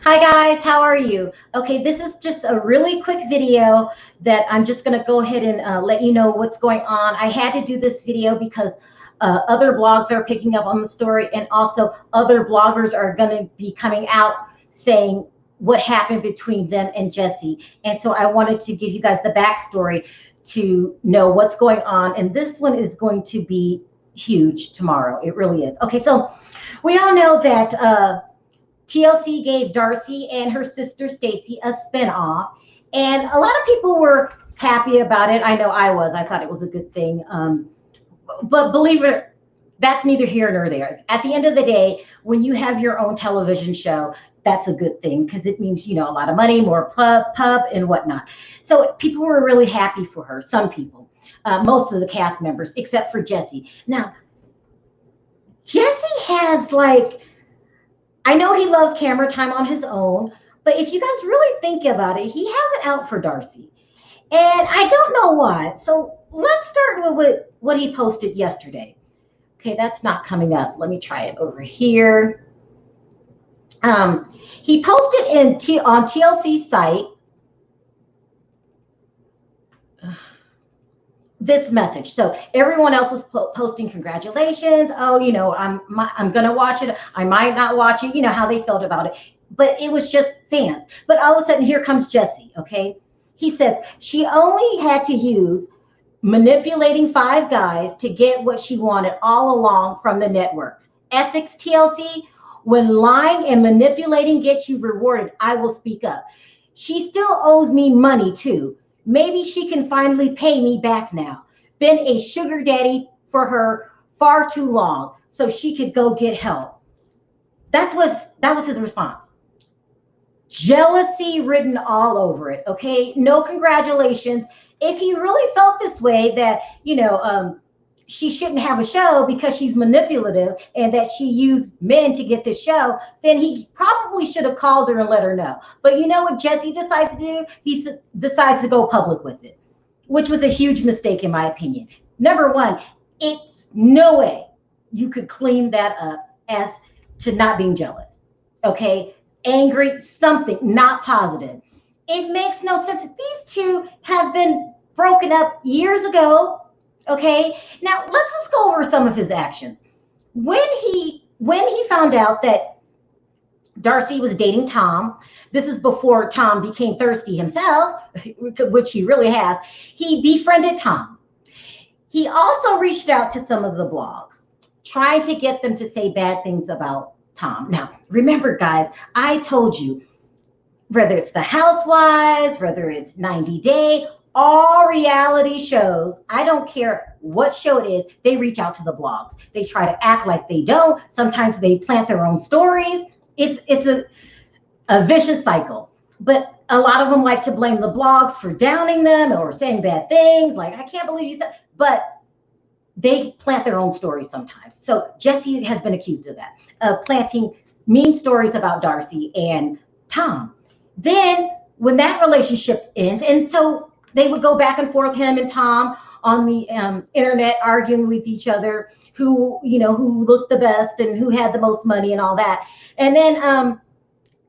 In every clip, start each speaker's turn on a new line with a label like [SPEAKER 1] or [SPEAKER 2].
[SPEAKER 1] Hi guys, how are you? Okay, this is just a really quick video that I'm just going to go ahead and let you know what's going on. I had to do this video because other blogs are picking up on the story, and also other bloggers are going to be coming out saying what happened between them and Jesse. And so I wanted to give you guys the backstory to know what's going on. And this one is going to be huge tomorrow. It really is. Okay, so we all know that TLC gave Darcey and her sister Stacey a spinoff, and a lot of people were happy about it. I know I was. I thought it was a good thing. But believe it, that's neither here nor there. At the end of the day, when you have your own television show, that's a good thing because it means, a lot of money, more pub and whatnot. So people were really happy for her. Some people, most of the cast members, except for Jesse. Now, Jesse has I know he loves camera time on his own, but if you guys really think about it, he has it out for Darcey. And I don't know why. So let's start with what he posted yesterday. Okay, that's not coming up. Let me try it over here. He posted on TLC's site this message. So everyone else was posting congratulations. Oh, I'm gonna watch it. I might not watch it. You know how they felt about it, but it was just fans. But all of a sudden, here comes Jesse. Okay, he says she only had to use manipulating 5 guys to get what she wanted all along from the networks. Ethics, TLC. When lying and manipulating gets you rewarded, I will speak up. She still owes me money too. Maybe she can finally pay me back now. Been a sugar daddy for her far too long, so she could go get help. That was his response. Jealousy written all over it. Okay, no congratulations. If he really felt this way, that she shouldn't have a show because she's manipulative and that she used men to get this show, then he probably should have called her and let her know. But you know what Jesse decides to do? He decides to go public with it, which was a huge mistake in my opinion. Number one, it's no way you could clean that up as to not being jealous. Okay, angry, something not positive. It makes no sense. These two have been broken up years ago. Okay, now let's just go over some of his actions. When he found out that Darcey was dating Tom, this is before Tom became thirsty himself, which he really has. He befriended Tom. He also reached out to some of the blogs, trying to get them to say bad things about Tom. Now, remember, guys, I told you, whether it's the Housewives, whether it's 90 Day, all reality shows, I don't care what show it is, they reach out to the blogs. They try to act like they don't. Sometimes they plant their own stories. It's a vicious cycle. But a lot of them like to blame the blogs for downing them or saying bad things. Like, I can't believe you said, but they plant their own stories sometimes. So Jesse has been accused of that, of planting mean stories about Darcey and Tom. Then when that relationship ends, and so they would go back and forth, him and Tom, on the internet, arguing with each other, who looked the best and who had the most money and all that. And then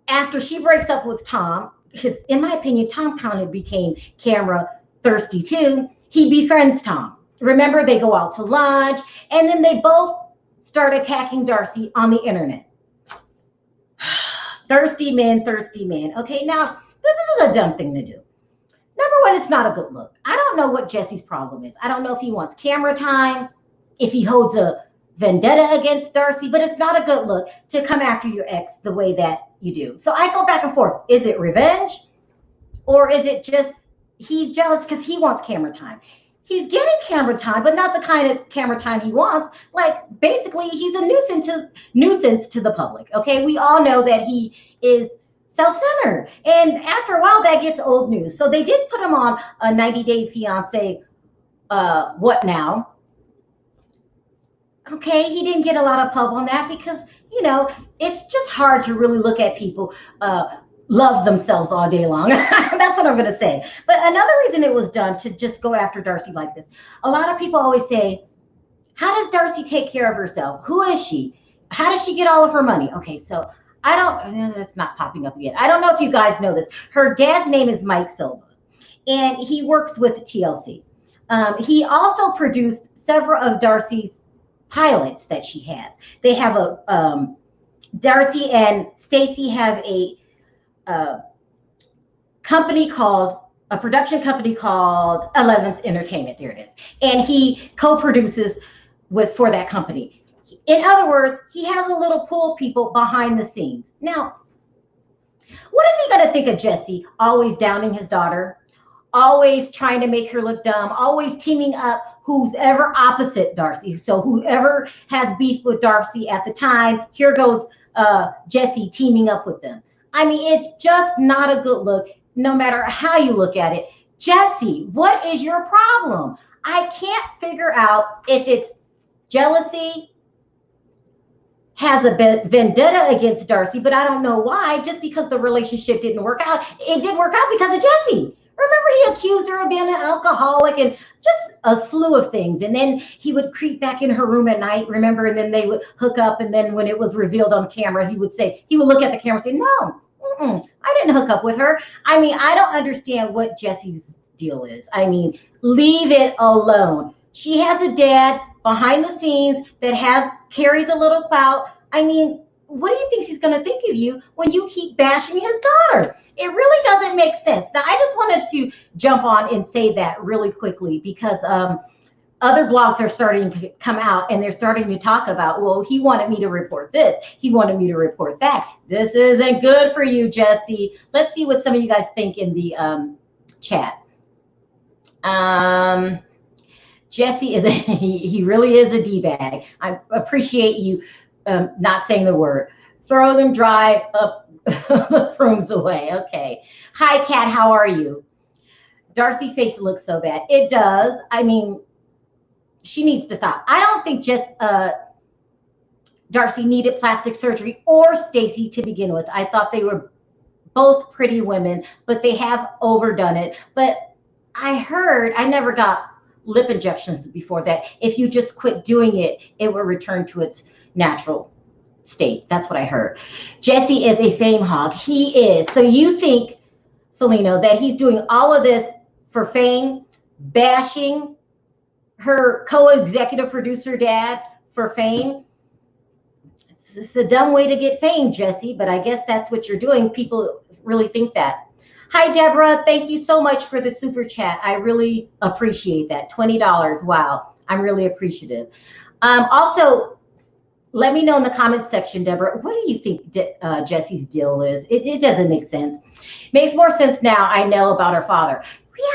[SPEAKER 1] after she breaks up with Tom, because in my opinion, Tom kind of became camera thirsty too, he befriends Tom. Remember, they go out to lunch, and then they both start attacking Darcey on the internet. Thirsty men. Okay, now this is a dumb thing to do. Number one, it's not a good look. I don't know what Jesse's problem is. I don't know if he wants camera time, if he holds a vendetta against Darcey, but it's not a good look to come after your ex the way that you do. So I go back and forth. Is it revenge? Or is it just he's jealous because he wants camera time? He's getting camera time, but not the kind of camera time he wants. Like, basically, he's a nuisance to the public. Okay, we all know that he is self-centered, and after a while that gets old news. So they did put him on a 90 Day Fiance. What now? Okay, he didn't get a lot of pub on that because it's just hard to really look at people love themselves all day long. That's what I'm going to say. But another reason it was done to just go after Darcey like this, a lot of people always say, how does Darcey take care of herself? Who is she? How does she get all of her money? Okay, so I don't, it's not popping up again. I don't know if you guys know this. Her dad's name is Mike Silva, and he works with TLC. He also produced several of Darcey's pilots that she has. They have Darcey and Stacey have uh, a production company called 11th Entertainment. There it is. And he co-produces for that company. In other words, he has a little pool of people behind the scenes. Now, what is he going to think of Jesse always downing his daughter, always trying to make her look dumb, always teaming up who's ever opposite Darcey? So whoever has beef with Darcey at the time, here goes Jesse teaming up with them. I mean, it's just not a good look, no matter how you look at it. Jesse, what is your problem? I can't figure out if it's jealousy, has a vendetta against Darcey, but I don't know why, just because the relationship didn't work out. It didn't work out because of Jesse. Remember, he accused her of being an alcoholic and just a slew of things. And then he would creep back in her room at night, remember, and then they would hook up. And then when it was revealed on camera, he would look at the camera and say, no, I didn't hook up with her. I mean, I don't understand what Jesse's deal is. I mean, leave it alone. She has a dad behind the scenes that carries a little clout. I mean, what do you think he's going to think of you when you keep bashing his daughter? It really doesn't make sense. Now, I just wanted to jump on and say that really quickly because other blogs are starting to come out and they're starting to talk about, well, he wanted me to report this. He wanted me to report that. This isn't good for you, Jesse. Let's see what some of you guys think in the chat. Jesse he really is a D-bag. I appreciate you not saying the word. Throw them dry up the brooms away. Okay. Hi, Kat. How are you? Darcey's face looks so bad. It does. I mean, she needs to stop. I don't think Darcey needed plastic surgery or Stacey to begin with. I thought they were both pretty women, but they have overdone it. But I never got lip injections before that. If you just quit doing it, it will return to its natural state. That's what I heard. Jesse is a fame hog. He is. So you think, Selena, that he's doing all of this for fame, bashing her co-executive producer dad for fame? It's a dumb way to get fame, Jesse, but I guess that's what you're doing. People really think that. Hi, Deborah. Thank you so much for the super chat. I really appreciate that. $20. Wow. I'm really appreciative. Also, let me know in the comments section, Deborah, what do you think Jesse's deal is? It doesn't make sense. Makes more sense now I know about her father.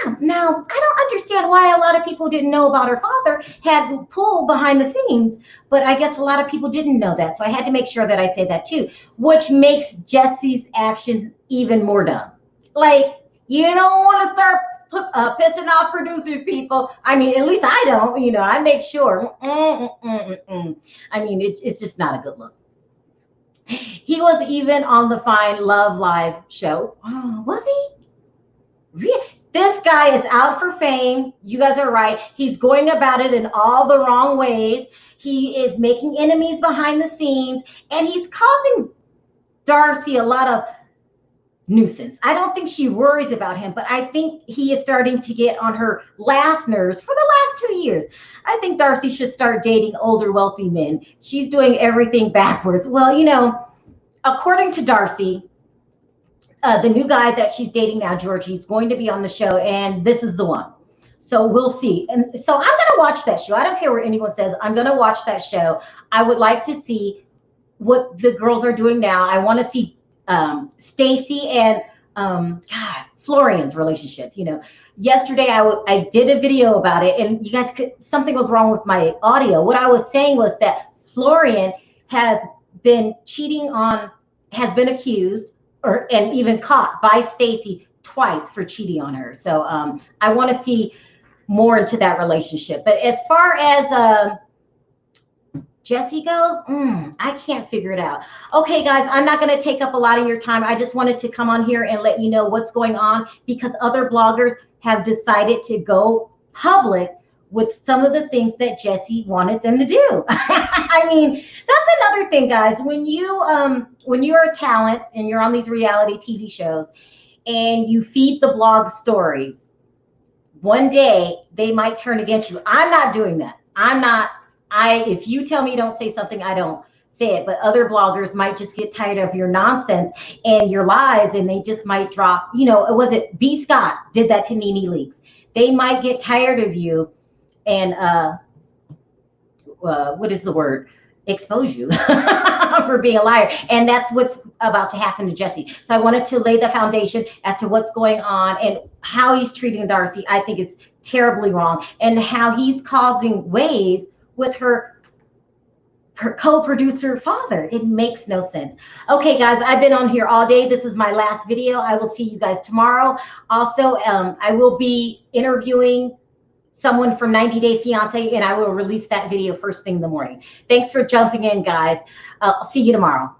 [SPEAKER 1] Yeah, now I don't understand why a lot of people didn't know about her father had pull behind the scenes, but I guess a lot of people didn't know that. So I had to make sure that I say that too, which makes Jesse's actions even more dumb. Like, you don't want to start pissing off producers, people. I mean, at least I don't, I make sure. I mean, it's just not a good look. He was even on the Fine Love Live show. Oh, was he? Really? This guy is out for fame. You guys are right. He's going about it in all the wrong ways. He is making enemies behind the scenes, and he's causing Darcey a lot of nuisance. I don't think she worries about him, but I think he is starting to get on her last nerves for the last 2 years. I think Darcey should start dating older, wealthy men. She's doing everything backwards. Well, according to Darcey, the new guy that she's dating now, Georgie, is going to be on the show, and this is the one. So we'll see. And so I'm going to watch that show. I don't care what anyone says. I'm going to watch that show. I would like to see what the girls are doing now. I want to see Stacey and Florian's relationship. Yesterday I did a video about it, and you guys something was wrong with my audio. What I was saying was that Florian has been accused and even caught by Stacey twice for cheating on her. So I want to see more into that relationship. But as far as Jesse goes, I can't figure it out. Okay, guys, I'm not going to take up a lot of your time. I just wanted to come on here and let you know what's going on because other bloggers have decided to go public with some of the things that Jesse wanted them to do. I mean, that's another thing, guys. When you're a talent and you're on these reality TV shows and you feed the blog stories, one day they might turn against you. I'm not doing that. If you tell me don't say something, I don't say it. But other bloggers might just get tired of your nonsense and your lies, and they just might drop, was it B. Scott did that to Nene Leakes. They might get tired of you and what is the word? Expose you for being a liar. And that's what's about to happen to Jesse. So I wanted to lay the foundation as to what's going on and how he's treating Darcey. I think is terribly wrong, and how he's causing waves with her co-producer father. It makes no sense. Okay, guys, I've been on here all day. This is my last video. I will see you guys tomorrow. Also, I will be interviewing someone from 90 Day Fiance, and I will release that video first thing in the morning. Thanks for jumping in, guys. I'll see you tomorrow.